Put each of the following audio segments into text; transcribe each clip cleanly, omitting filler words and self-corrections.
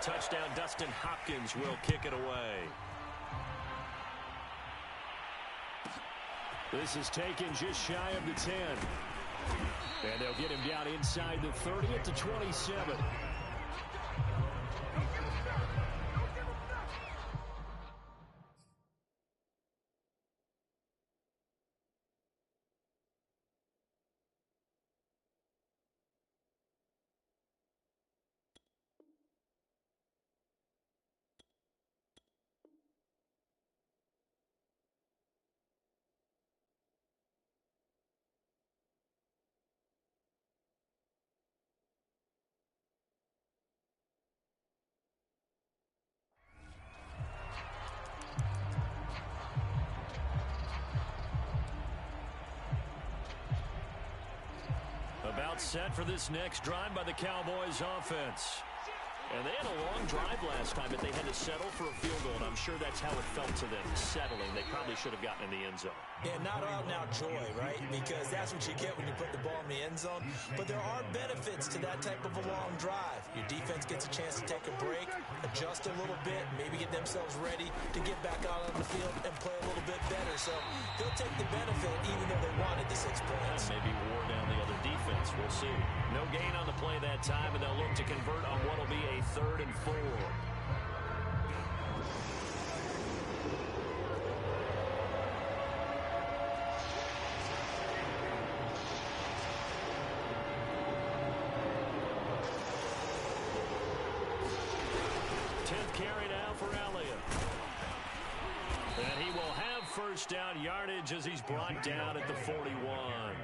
touchdown. Dustin Hopkins will kick it away. This is taken just shy of the 10. And they'll get him down inside the 30 at the 27. About set for this next drive by the Cowboys offense. And they had a long drive last time, but they had to settle for a field goal, and I'm sure that's how it felt to them, settling. They probably should have gotten in the end zone. Yeah, not out-and-out joy, right? Because that's what you get when you put the ball in the end zone. But there are benefits to that type of a long drive. Your defense gets a chance to take a break, adjust a little bit, maybe get themselves ready to get back out on the field and play a little bit better. So they'll take the benefit even though they wanted the 6 points. And maybe wore down the other defense. We'll see. No gain on the play that time, and they'll look to convert on what will be a 3rd and 4. Carry now for Elliott. And he will have first down yardage as he's brought down at the 41.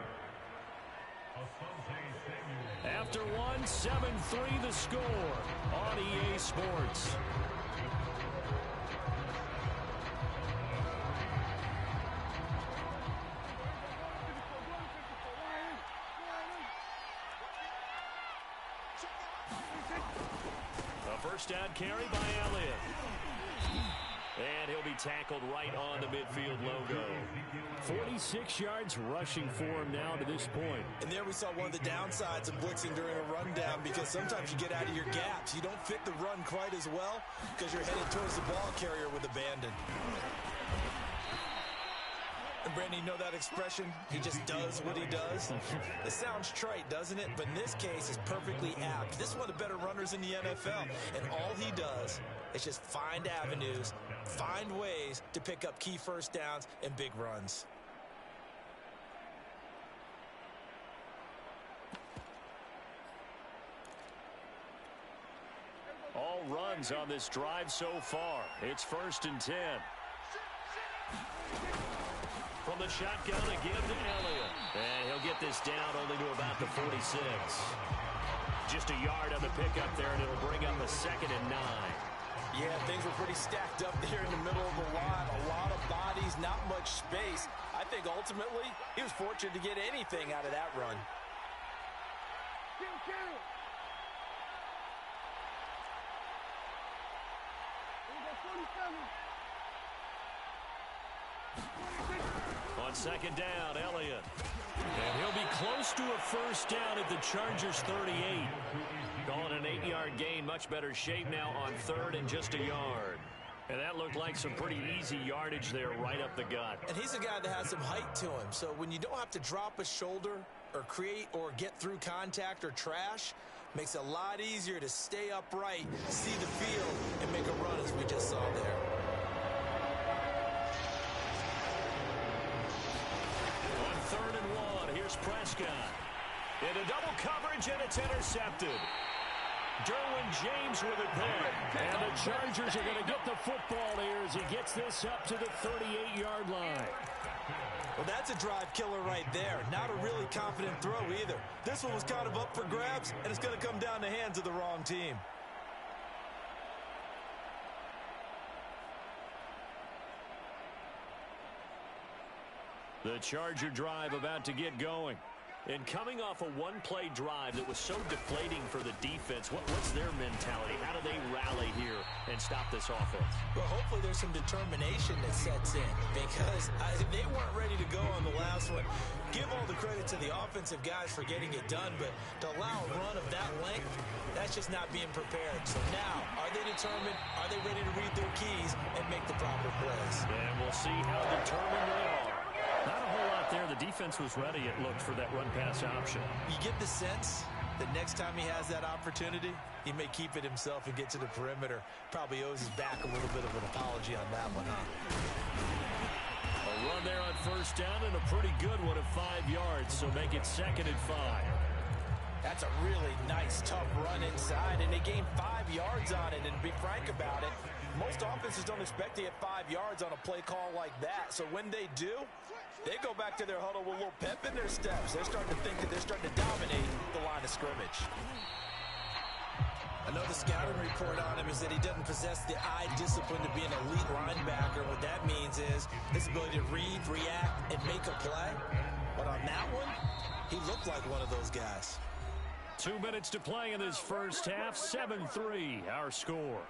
After one, 7-3 the score on EA Sports. A first down carry by Elliott. And he'll be tackled right on the midfield logo. 46 yards rushing for him now to this point. And there we saw one of the downsides of blitzing during a rundown, because sometimes you get out of your gaps. You don't fit the run quite as well because you're headed towards the ball carrier with abandon. And Brandon, you know that expression? He just does what he does. It sounds trite, doesn't it? But in this case, it's perfectly apt. This is one of the better runners in the NFL, and all he does is just find avenues, find ways to pick up key first downs and big runs. All runs on this drive so far. It's 1st and 10. From the shotgun again to Elliott. And he'll get this down only to about the 46. Just a yard on the pickup there, and it'll bring up a 2nd and 9. Yeah, things were pretty stacked up there in the middle of the line. A lot of bodies, not much space. I think ultimately he was fortunate to get anything out of that run. On 2nd down, Elliott. And he'll be close to a first down at the Chargers' 38. Calling an 8-yard gain, much better shape now on 3rd and just a yard. And that looked like some pretty easy yardage there right up the gut. And he's a guy that has some height to him. So when you don't have to drop a shoulder or create or get through contact or trash, makes it a lot easier to stay upright, see the field, and make a run as we just saw there. On 3rd and 1, here's Prescott. Into double coverage, and it's intercepted. Derwin James with it there. And the Chargers are going to get the football here as he gets this up to the 38-yard line. Well, that's a drive killer right there. Not a really confident throw either. This one was kind of up for grabs, and it's going to come down the hands of the wrong team. The Charger drive about to get going. And coming off a one-play drive that was so deflating for the defense, what's their mentality? How do they rally here and stop this offense? Well, hopefully there's some determination that sets in because they weren't ready to go on the last one. Give all the credit to the offensive guys for getting it done, but to allow a run of that length, that's just not being prepared. So now, are they determined? Are they ready to read their keys and make the proper plays? And we'll see how determined they are. Not a whole lot there. The defense was ready, it looked, for that run-pass option. You get the sense that next time he has that opportunity, he may keep it himself and get to the perimeter. Probably owes his back a little bit of an apology on that one, huh? A run there on first down and a pretty good one of 5 yards, so make it 2nd and 5. That's a really nice, tough run inside, and they gained 5 yards on it. And to be frank about it, most offenses don't expect to get 5 yards on a play call like that. So when they do, they go back to their huddle with a little pep in their steps. They're starting to think that they're starting to dominate the line of scrimmage. Another scouting report on him is that he doesn't possess the eye discipline to be an elite linebacker. What that means is his ability to read, react, and make a play. But on that one, he looked like one of those guys. 2 minutes to play in this first half. 7-3, our score.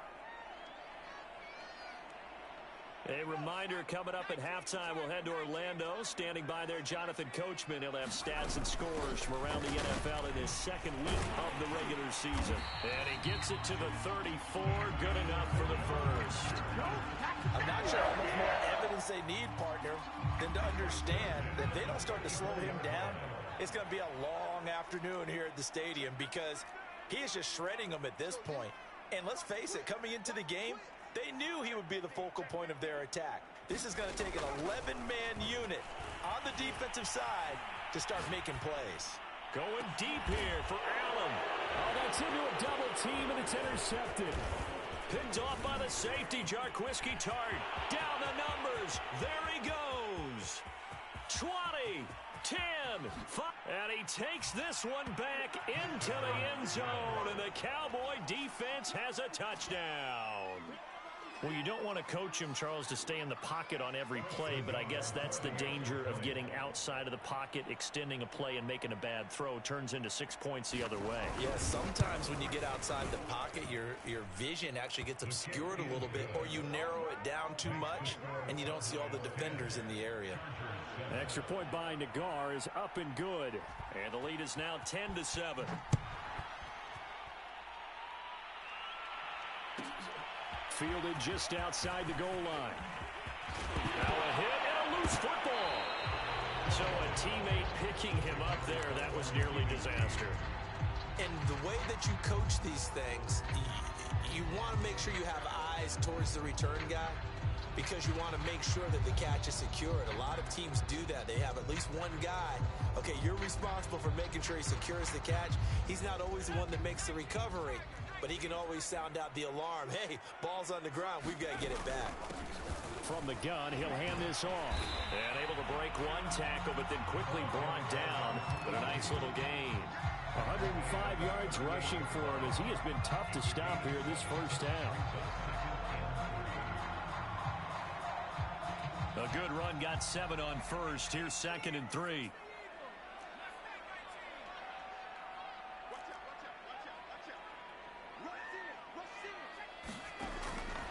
A reminder coming up at halftime, we'll head to Orlando. Standing by there, Jonathan Coachman. He'll have stats and scores from around the NFL in his second week of the regular season. And he gets it to the 34. Good enough for the first. I'm not sure how much more evidence they need, partner, than to understand that if they don't start to slow him down, it's going to be a long afternoon here at the stadium because he is just shredding them at this point. And let's face it, coming into the game, they knew he would be the focal point of their attack. This is going to take an 11-man unit on the defensive side to start making plays. Going deep here for Allen. Oh, that's into a double team, and it's intercepted. Picked off by the safety, Jarquiski Tart. Down the numbers. There he goes. 20, 10, 5. And he takes this one back into the end zone, and the Cowboy defense has a touchdown. Well, you don't want to coach him, Charles, to stay in the pocket on every play, but I guess that's the danger of getting outside of the pocket, extending a play, and making a bad throw. Turns into 6 points the other way. Yeah, sometimes when you get outside the pocket, your vision actually gets obscured a little bit, or you narrow it down too much, and you don't see all the defenders in the area. Extra point by Nagar is up and good, and the lead is now 10-7. Fielded just outside the goal line. Now a hit and a loose football. So a teammate picking him up there, that was nearly disaster. And the way that you coach these things, you want to make sure you have eyes towards the return guy because you want to make sure that the catch is secured. A lot of teams do that. They have at least one guy. Okay, you're responsible for making sure he secures the catch. He's not always the one that makes the recovery, but he can always sound out the alarm. Hey, ball's on the ground. We've got to get it back. From the gun, he'll hand this off. And able to break one tackle, but then quickly brought down. But a nice little gain. 105 yards rushing for him as he has been tough to stop here this first half. A good run, got 7 on first. Here's 2nd and 3.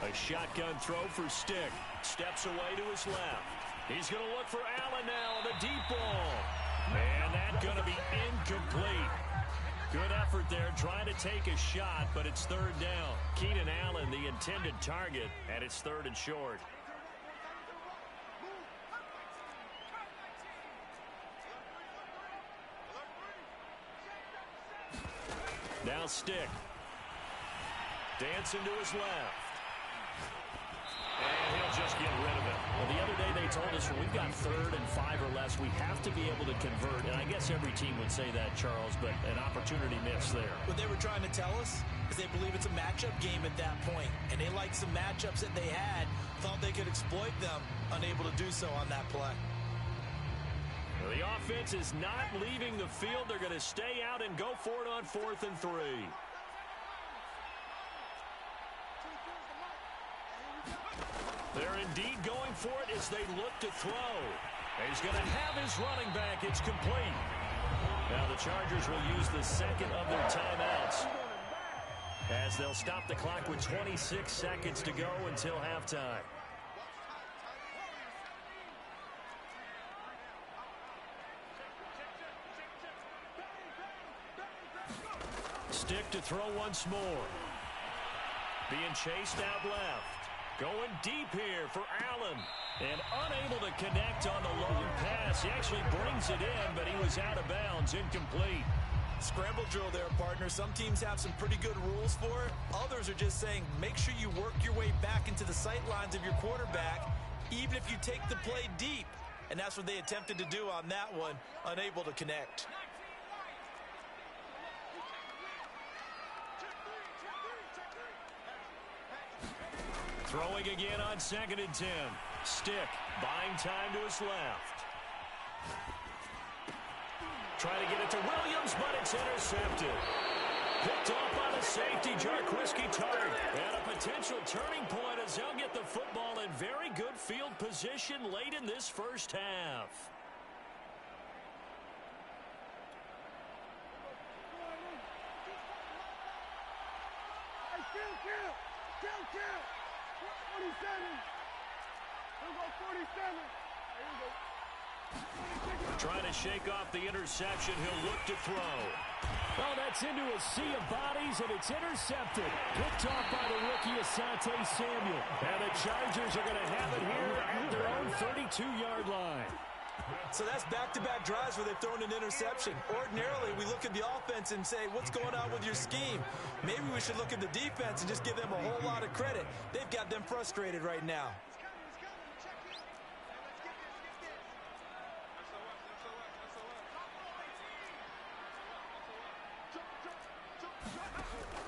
A shotgun throw for Stick. Steps away to his left. He's going to look for Allen now on the deep ball. And that's going to be incomplete. Good effort there trying to take a shot, but it's 3rd down. Keenan Allen, the intended target, and it's 3rd and short. Now Stick. Dancing to his left. And he'll just get rid of it. Well, the other day they told us when we've got 3rd and 5 or less, we have to be able to convert. And I guess every team would say that, Charles, but an opportunity missed there. What they were trying to tell us is they believe it's a matchup game at that point. And they liked some matchups that they had, thought they could exploit them, unable to do so on that play. Well, the offense is not leaving the field. They're going to stay out and go for it on 4th and 3. They're indeed going for it as they look to throw. He's going to have his running back. It's complete. Now the Chargers will use the second of their timeouts as they'll stop the clock with 26 seconds to go until halftime. Stick to throw once more. Being chased out left. Going deep here for Allen. And unable to connect on the long pass. He actually brings it in, but he was out of bounds, incomplete. Scramble drill there, partner. Some teams have some pretty good rules for it. Others are just saying make sure you work your way back into the sight lines of your quarterback, even if you take the play deep. And that's what they attempted to do on that one, unable to connect. Throwing again on 2nd and 10. Stick buying time to his left. Trying to get it to Williams, but it's intercepted. Picked off by the safety, Jarquiski Tart. And a potential turning point as they'll get the football in very good field position late in this first half. Kill. 47. We'll go 47. There you go. Trying to shake off the interception. He'll look to throw. Oh, that's into a sea of bodies, and it's intercepted. Picked off by the rookie Asante Samuel. And the Chargers are going to have it here at their own 32-yard line. So that's back-to-back drives where they've thrown an interception. Ordinarily, we look at the offense and say, what's going on with your scheme? Maybe we should look at the defense and just give them a whole lot of credit. They've got them frustrated right now.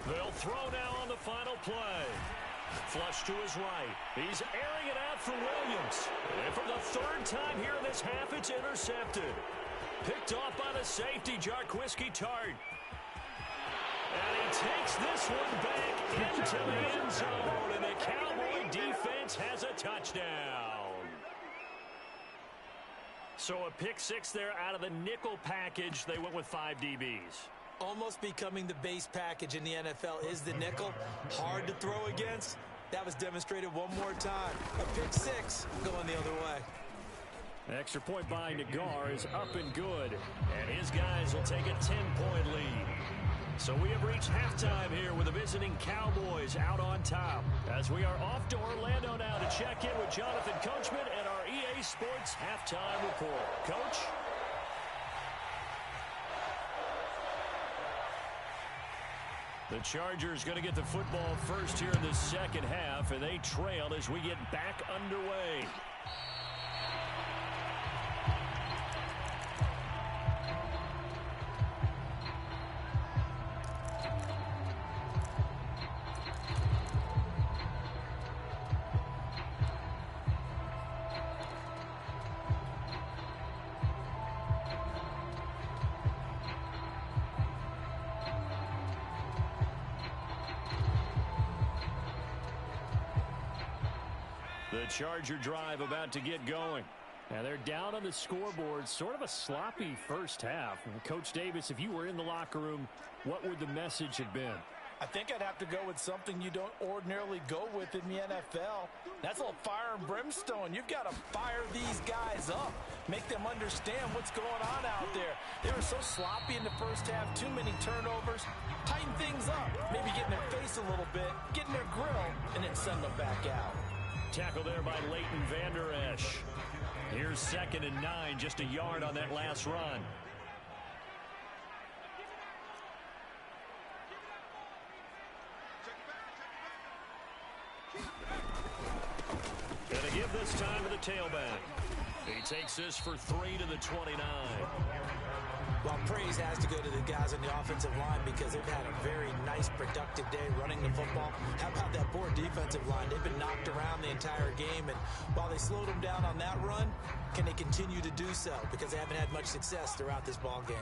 They'll throw now on the final play. Flush to his right. He's airing it out for Williams. And for the third time here in this half, it's intercepted. Picked off by the safety, Jarquiski Tart. And he takes this one back into the end zone. And the Cowboy defense has a touchdown. So a pick six there out of the nickel package. They went with 5 DBs. Almost becoming the base package in the NFL is the nickel. Hard to throw against. That was demonstrated one more time. A pick six going the other way. Extra point by Nagar is up and good. And his guys will take a 10-point lead. So we have reached halftime here with the visiting Cowboys out on top. As we are off to Orlando now to check in with Jonathan Coachman and our EA Sports halftime report. Coach? The Chargers going to get the football first here in the second half, and they trail as we get back underway. The Charger drive about to get going. And they're down on the scoreboard. Sort of a sloppy first half. Coach Davis, if you were in the locker room, what would the message have been? I think I'd have to go with something you don't ordinarily go with in the NFL. That's a little fire and brimstone. You've got to fire these guys up. Make them understand what's going on out there. They were so sloppy in the first half. Too many turnovers. Tighten things up. Maybe get in their face a little bit. Get in their grill. And then send them back out. Tackle there by Leighton Vander Esch. Here's 2nd and 9, just a yard on that last run. Gonna give this time to the tailback. He takes this for 3 to the 29. Well, praise has to go to the guys on the offensive line because they've had a very nice, productive day running the football. How about that poor defensive line? They've been knocked around the entire game, and while they slowed them down on that run, can they continue to do so? Because they haven't had much success throughout this ball game.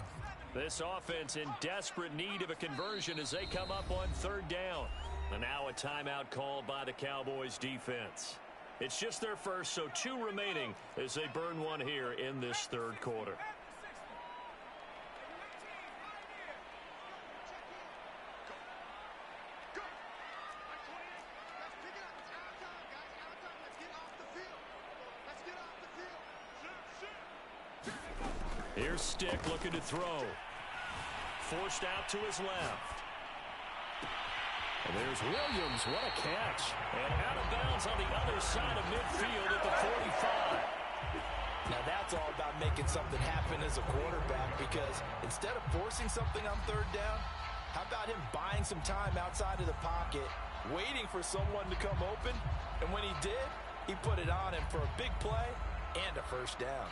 This offense in desperate need of a conversion as they come up on 3rd down. And now a timeout called by the Cowboys defense. It's just their first, so 2 remaining as they burn one here in this 3rd quarter. Here's Stick looking to throw. Forced out to his left. And there's Williams. What a catch. And out of bounds on the other side of midfield at the 45. Now that's all about making something happen as a quarterback, because instead of forcing something on third down, how about him buying some time outside of the pocket, waiting for someone to come open, and when he did, he put it on him for a big play and a first down.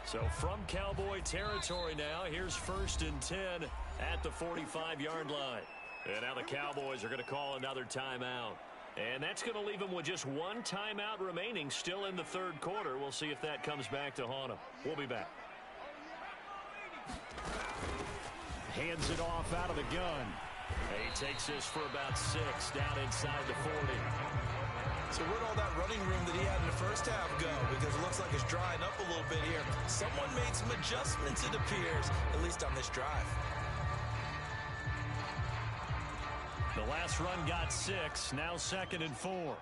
So from Cowboy territory now, here's 1st and 10 at the 45-yard line. And now the Cowboys are going to call another timeout. And that's going to leave them with just one timeout remaining still in the third quarter. We'll see if that comes back to haunt them. We'll be back. Hands it off out of the gun. He takes this for about 6 down inside the 40. So where'd all that running room that he had in the first half go? Because it looks like it's drying up a little bit here. Someone made some adjustments, it appears, at least on this drive. The last run got 6, now 2nd and 4.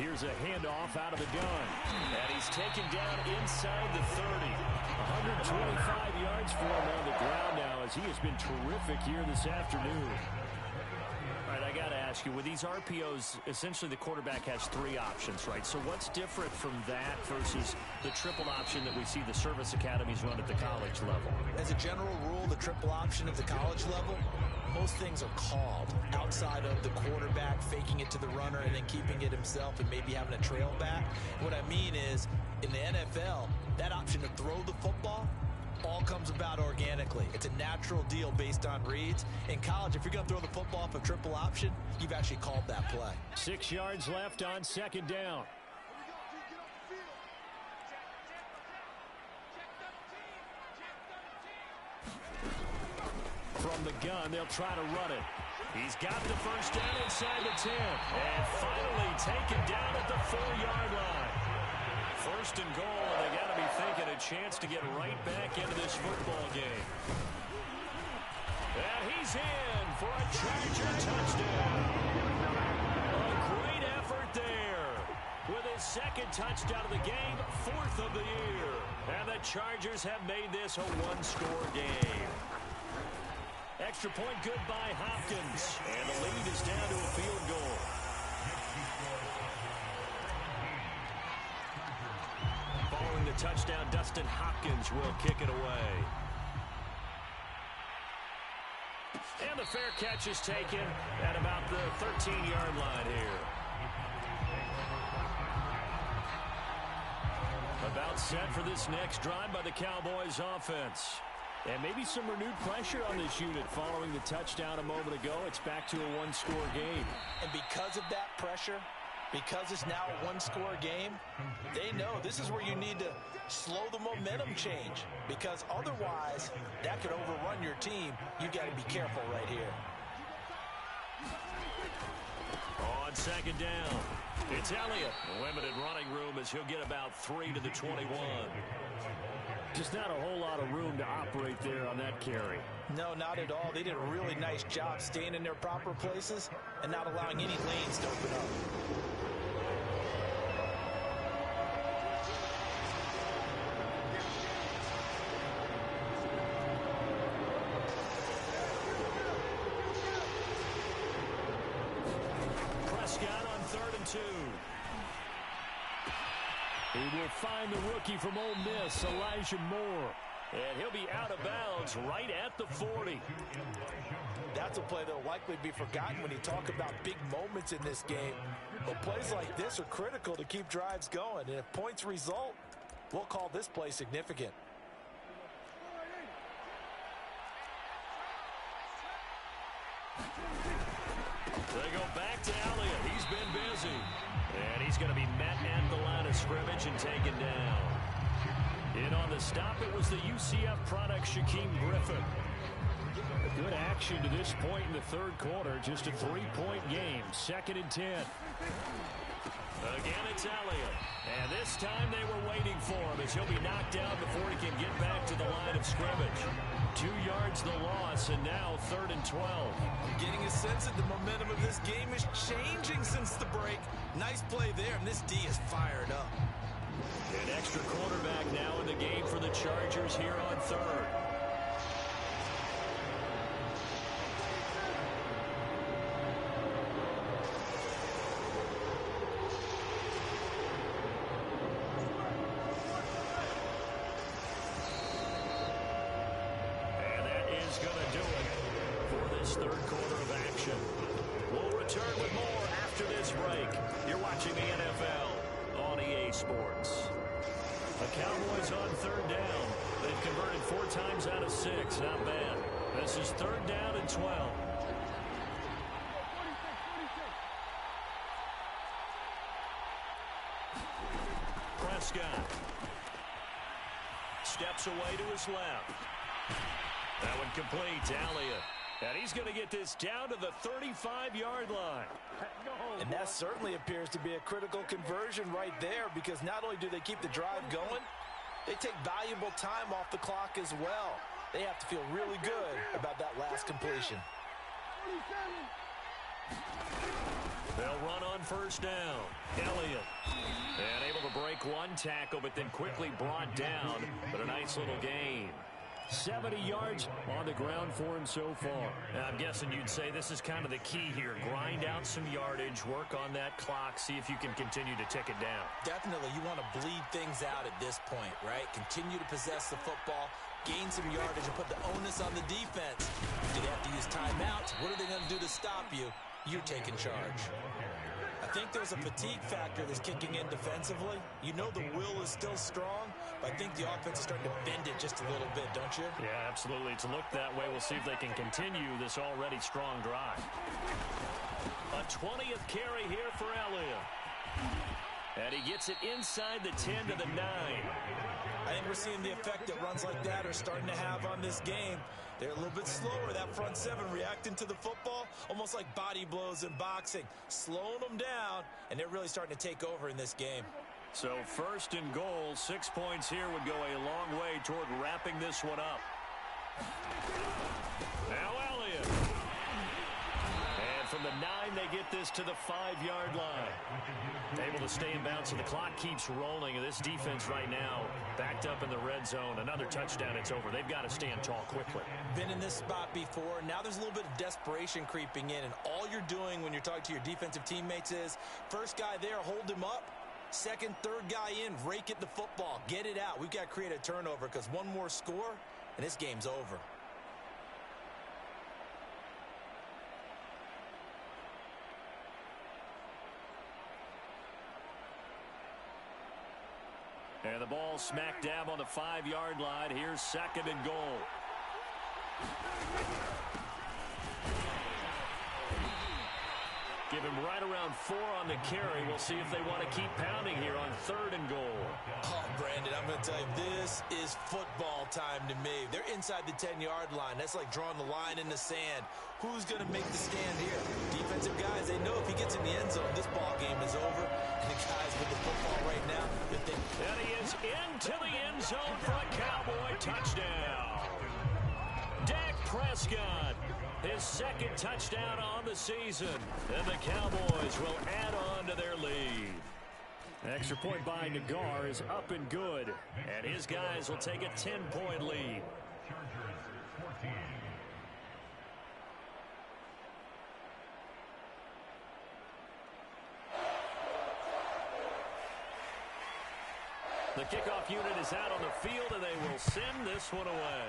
Here's a handoff out of the gun. And he's taken down inside the 30. 125 yards for him on the ground now, as he has been terrific here this afternoon. All right, I got to ask you, with these RPOs, essentially the quarterback has 3 options, right? So what's different from that versus the triple option that we see the service academies run at the college level? As a general rule, the triple option at the college level, most things are called outside of the quarterback faking it to the runner and then keeping it himself and maybe having a trail back. What I mean is, in the NFL, that option to throw the football all comes about organically. It's a natural deal based on reads. In college, if you're going to throw the football off a triple option, you've actually called that play. 6 yards left on 2nd down. From the gun, they'll try to run it. He's got the first down inside the 10. And finally taken down at the 4-yard line. 1st and goal, and they got to be thinking a chance to get right back into this football game. And he's in for a Charger touchdown. A great effort there. With his 2nd touchdown of the game, 4th of the year. And the Chargers have made this a 1-score game. Extra point good by Hopkins. And the lead is down to a field goal. Following the touchdown, Dustin Hopkins will kick it away. And the fair catch is taken at about the 13-yard line here. About set for this next drive by the Cowboys offense. And maybe some renewed pressure on this unit following the touchdown a moment ago. It's back to a 1-score game. And because of that pressure, because it's now a 1-score game, they know this is where you need to slow the momentum change, because otherwise that could overrun your team. You got to be careful right here. On 2nd down, it's Elliott. Limited running room as he'll get about 3 to the 21. Just not a whole lot of room to operate there on that carry. No, not at all. They did a really nice job staying in their proper places and not allowing any lanes to open up. Prescott on 3rd and 2. He will find the rookie from Ole Miss, Elijah Moore. And he'll be out of bounds right at the 40. That's a play that will likely be forgotten when you talk about big moments in this game. But plays like this are critical to keep drives going. And if points result, we'll call this play significant. They go back to Elliott. He's been busy. And he's going to be met at the line of scrimmage and taken down. In on the stop, it was the UCF product, Shaquem Griffin. Good action to this point in the third quarter. Just a 3-point game. 2nd and 10. Again, it's Elliott. And this time they were waiting for him as he'll be knocked down before he can get back to the line of scrimmage. 2 yards the loss, and now 3rd and 12. I'm getting a sense that the momentum of this game is changing since the break. Nice play there, and this D is fired up. An extra quarterback now in the game for the Chargers here on 3rd. Third quarter of action. We'll return with more after this break. You're watching the NFL on EA Sports. The Cowboys on 3rd down. They've converted 4 times out of 6. Not bad. This is 3rd down and 12. Prescott steps away to his left. That one complete to Elliott. And he's going to get this down to the 35-yard line. And that certainly appears to be a critical conversion right there, because not only do they keep the drive going, they take valuable time off the clock as well. They have to feel really good about that last completion. They'll run on 1st down. Elliott. And able to break one tackle, but then quickly brought down. But a nice little gain. 70 yards on the ground for him so far. I'm guessing you'd say this is kind of the key here. Grind out some yardage, work on that clock, see if you can continue to tick it down. Definitely, you want to bleed things out at this point, right? Continue to possess the football, gain some yardage, and put the onus on the defense. Do they have to use timeouts? What are they going to do to stop you? You're taking charge. I think there's a fatigue factor that's kicking in defensively. You know the will is still strong, but I think the offense is starting to bend it just a little bit, don't you? Yeah, absolutely. It's looked that way. We'll see if they can continue this already strong drive. A 20th carry here for Elliott. And he gets it inside the 10 to the 9. I think we're seeing the effect that runs like that are starting to have on this game. They're a little bit slower, that front 7, reacting to the football, almost like body blows in boxing, slowing them down, and they're really starting to take over in this game. So 1st and goal, 6 points here would go a long way toward wrapping this one up. Now Elliott. And from the 9, they get this to the 5-yard line. Able to stay in bounds, so the clock keeps rolling. And this defense right now backed up in the red zone. Another touchdown, it's over. They've got to stand tall quickly. Been in this spot before. Now there's a little bit of desperation creeping in. And all you're doing when you're talking to your defensive teammates is, first guy there, hold him up. Second, third guy in, rake at the football. Get it out. We've got to create a turnover, because one more score, and this game's over. And the ball smack dab on the 5-yard line. Here's 2nd and goal. Give him right around 4 on the carry. We'll see if they want to keep pounding here on 3rd and goal. Oh, Brandon, I'm going to tell you, this is football time to me. They're inside the 10-yard line. That's like drawing the line in the sand. Who's going to make the stand here? Defensive guys, they know if he gets in the end zone, this ball game is over. And the guys with the football right now, they think... And he is into the end zone for a Cowboy touchdown. Dak Prescott, his 2nd touchdown on the season. And the Cowboys will add on to their lead. Extra point by Nagar is up and good. And his guys will take a 10-point lead. The kickoff unit is out on the field, and they will send this one away.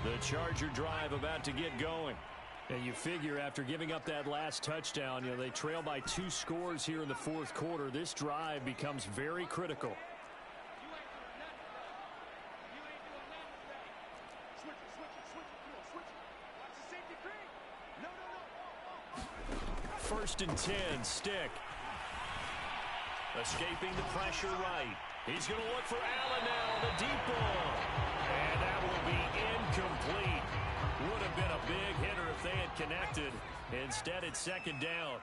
The Charger drive about to get going. And you figure after giving up that last touchdown, they trail by 2 scores here in the fourth quarter. This drive becomes very critical. First and 10, Stick. Escaping the pressure right. He's going to look for Allen now, the deep ball. And that will be incomplete. Would have been a big hitter if they had connected. Instead, it's second down.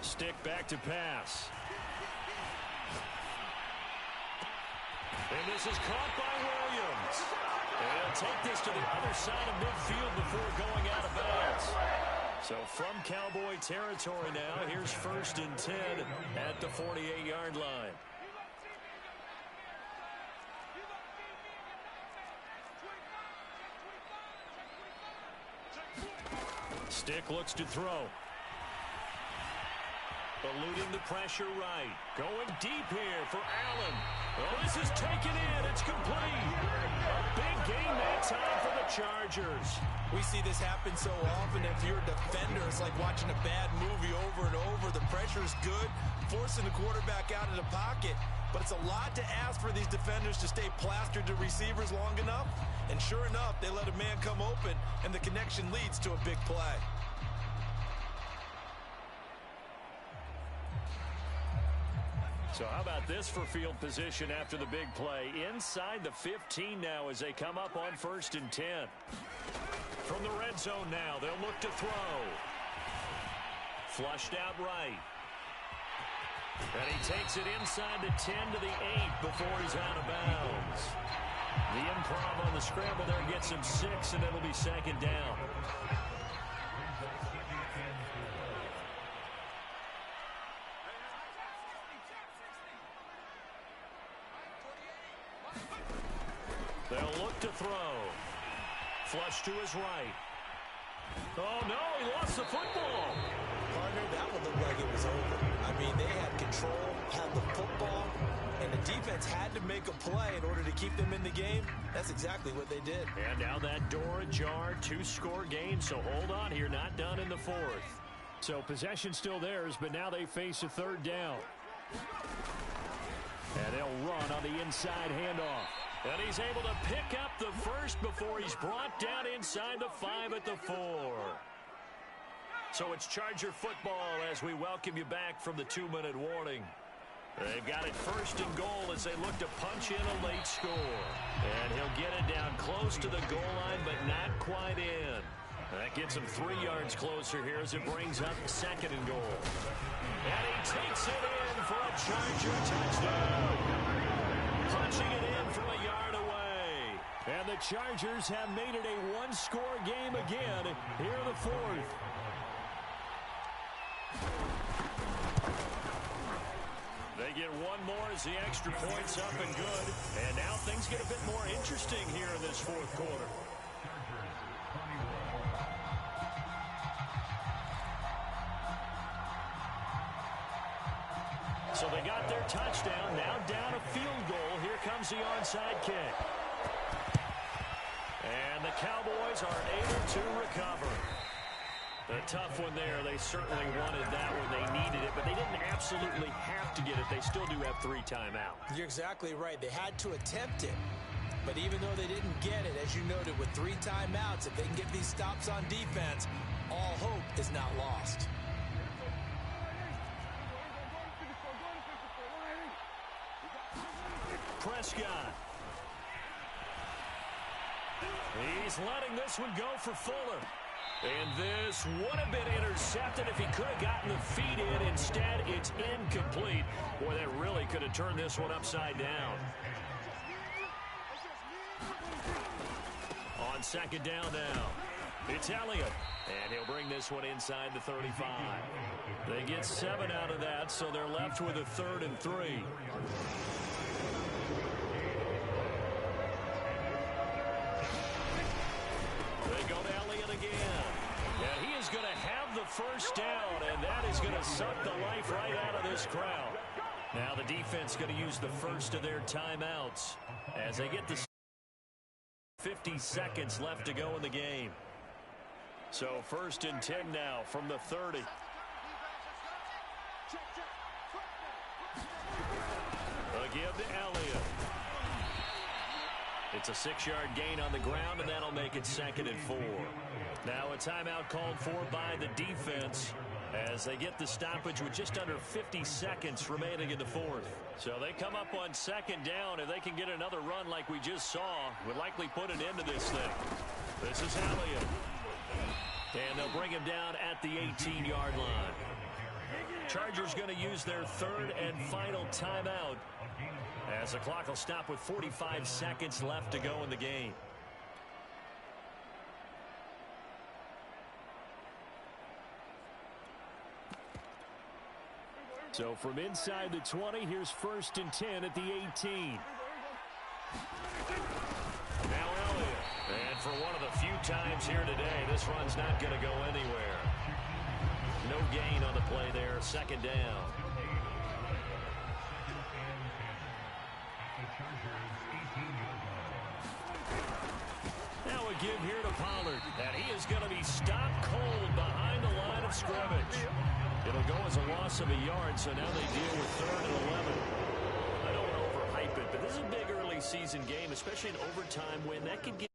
Stick back to pass. And this is caught by Williams. And he'll take this to the other side of midfield before going out of bounds. So from Cowboy territory now, here's first and 10 at the 48-yard line. Stick looks to throw. Eluding the pressure right. Going deep here for Allen. Well, this is taken in. It's complete. A big game that time for the Chargers. We see this happen so often. If you're a defender, it's like watching a bad movie over and over. The pressure's good, forcing the quarterback out of the pocket. But it's a lot to ask for these defenders to stay plastered to receivers long enough. And sure enough, they let a man come open, and the connection leads to a big play. So how about this for field position after the big play? Inside the 15 now as they come up on first and 10. From the red zone now, they'll look to throw. Flushed out right. And he takes it inside the 10 to the 8 before he's out of bounds. The improv on the scramble there gets him 6, and it'll be second down. They'll look to throw. Flush to his right. Oh, no, he lost the football. Partner, that one looked like it was over. I mean, they had control, had the football, and the defense had to make a play in order to keep them in the game. That's exactly what they did. And now that door ajar, 2-score game, so hold on here, not done in the fourth. So possession still theirs, but now they face a third down. And they'll run on the inside handoff. And he's able to pick up the first before he's brought down inside the 5 at the 4. So it's Charger football as we welcome you back from the 2-minute warning. They've got it first and goal as they look to punch in a late score. And he'll get it down close to the goal line, but not quite in. That gets him 3 yards closer here as it brings up second and goal. And he takes it in for a Charger touchdown. Punching it in from a yard away. And the Chargers have made it a 1-score game again here in the fourth. They get one more as the extra point's up and good. And now things get a bit more interesting here in this fourth quarter. So they got their touchdown, now down a field goal. Here comes the onside kick. And the Cowboys are able to recover. A tough one there. They certainly wanted that one. They needed it, but they didn't absolutely have to get it. They still do have 3 timeouts. You're exactly right. They had to attempt it. But even though they didn't get it, as you noted, with 3 timeouts, if they can get these stops on defense, all hope is not lost. Prescott. He's letting this one go for Fuller. And this would have been intercepted if he could have gotten the feet in. Instead, it's incomplete. Boy, that really could have turned this one upside down. On second down now, it's Elliott. And he'll bring this one inside the 35. They get 7 out of that, so they're left with a 3rd and 3. They go to Elliott again. And he is going first down, and that is going to suck the life right out of this crowd. Now the defense going to use the first of their timeouts as they get the 50 seconds left to go in the game. So 1st and 10 now from the 30. A give to Elliott. It's a 6-yard gain on the ground, and that'll make it 2nd and 4. Now a timeout called for by the defense as they get the stoppage with just under 50 seconds remaining in the 4th. So they come up on 2nd down. If they can get another run like we just saw, would likely put an end to this thing. This is Elliott. And they'll bring him down at the 18-yard line. Chargers going to use their 3rd and final timeout as the clock will stop with 45 seconds left to go in the game. So from inside the 20, here's 1st and 10 at the 18. Now Elliott. And for one of the few times here today, this run's not going to go anywhere. No gain on the play there. 2nd down. Now a give here to Pollard. And he is going to be stopped cold behind the line of scrimmage. It'll go as a loss of a yard, so now they deal with 3rd and 11. I don't want to overhype it, but this is a big early season game, especially an overtime win. That could get